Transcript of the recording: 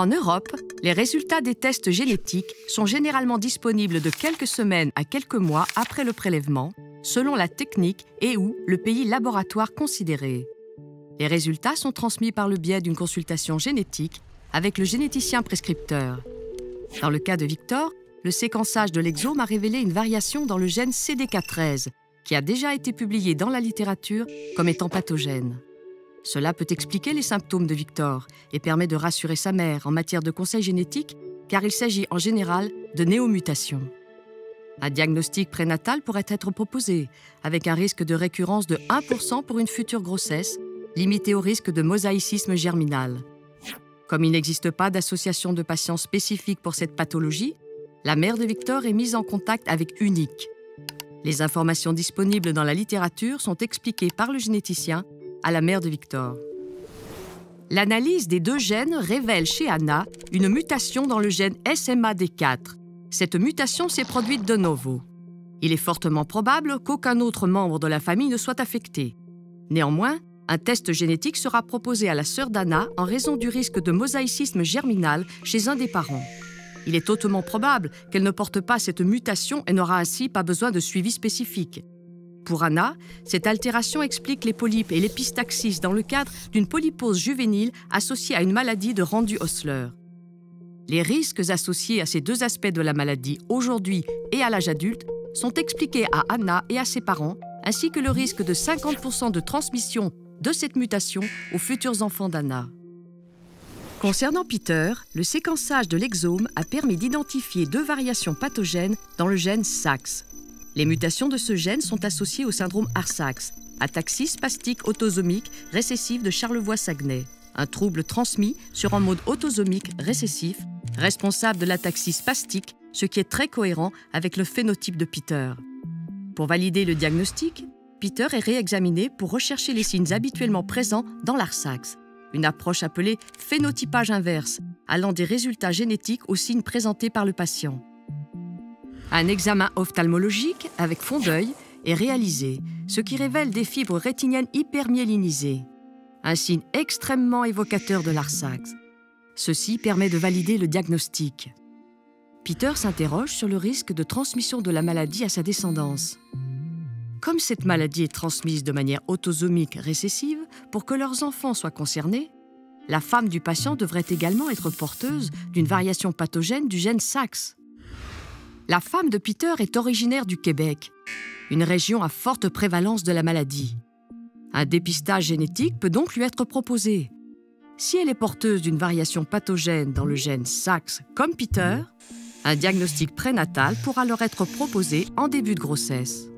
En Europe, les résultats des tests génétiques sont généralement disponibles de quelques semaines à quelques mois après le prélèvement, selon la technique et/ou le pays laboratoire considéré. Les résultats sont transmis par le biais d'une consultation génétique avec le généticien prescripteur. Dans le cas de Victor, le séquençage de l'exome a révélé une variation dans le gène CDK13, qui a déjà été publié dans la littérature comme étant pathogène. Cela peut expliquer les symptômes de Victor et permet de rassurer sa mère en matière de conseil génétique, car il s'agit en général de néomutations. Un diagnostic prénatal pourrait être proposé, avec un risque de récurrence de 1% pour une future grossesse, limité au risque de mosaïcisme germinal. Comme il n'existe pas d'association de patients spécifique pour cette pathologie, la mère de Victor est mise en contact avec Unique. Les informations disponibles dans la littérature sont expliquées par le généticien à la mère de Victor. L'analyse des deux gènes révèle chez Anna une mutation dans le gène SMAD4. Cette mutation s'est produite de novo. Il est fortement probable qu'aucun autre membre de la famille ne soit affecté. Néanmoins, un test génétique sera proposé à la sœur d'Anna en raison du risque de mosaïcisme germinal chez un des parents. Il est hautement probable qu'elle ne porte pas cette mutation et n'aura ainsi pas besoin de suivi spécifique. Pour Anna, cette altération explique les polypes et l'épistaxis dans le cadre d'une polypose juvénile associée à une maladie de Randu-Osler. Les risques associés à ces deux aspects de la maladie aujourd'hui et à l'âge adulte sont expliqués à Anna et à ses parents, ainsi que le risque de 50% de transmission de cette mutation aux futurs enfants d'Anna. Concernant Peter, le séquençage de l'exome a permis d'identifier deux variations pathogènes dans le gène SAX. Les mutations de ce gène sont associées au syndrome ARSAX, ataxie spastique autosomique récessive de Charlevoix-Saguenay, un trouble transmis sur un mode autosomique récessif, responsable de l'ataxie spastique, ce qui est très cohérent avec le phénotype de Peter. Pour valider le diagnostic, Peter est réexaminé pour rechercher les signes habituellement présents dans l'ARSAX, une approche appelée phénotypage inverse, allant des résultats génétiques aux signes présentés par le patient. Un examen ophtalmologique avec fond d'œil est réalisé, ce qui révèle des fibres rétiniennes hypermyélinisées, un signe extrêmement évocateur de l'ARSAX. Ceci permet de valider le diagnostic. Peter s'interroge sur le risque de transmission de la maladie à sa descendance. Comme cette maladie est transmise de manière autosomique récessive, pour que leurs enfants soient concernés, la femme du patient devrait également être porteuse d'une variation pathogène du gène SAX. La femme de Peter est originaire du Québec, une région à forte prévalence de la maladie. Un dépistage génétique peut donc lui être proposé. Si elle est porteuse d'une variation pathogène dans le gène SAX comme Peter, un diagnostic prénatal pourra leur être proposé en début de grossesse.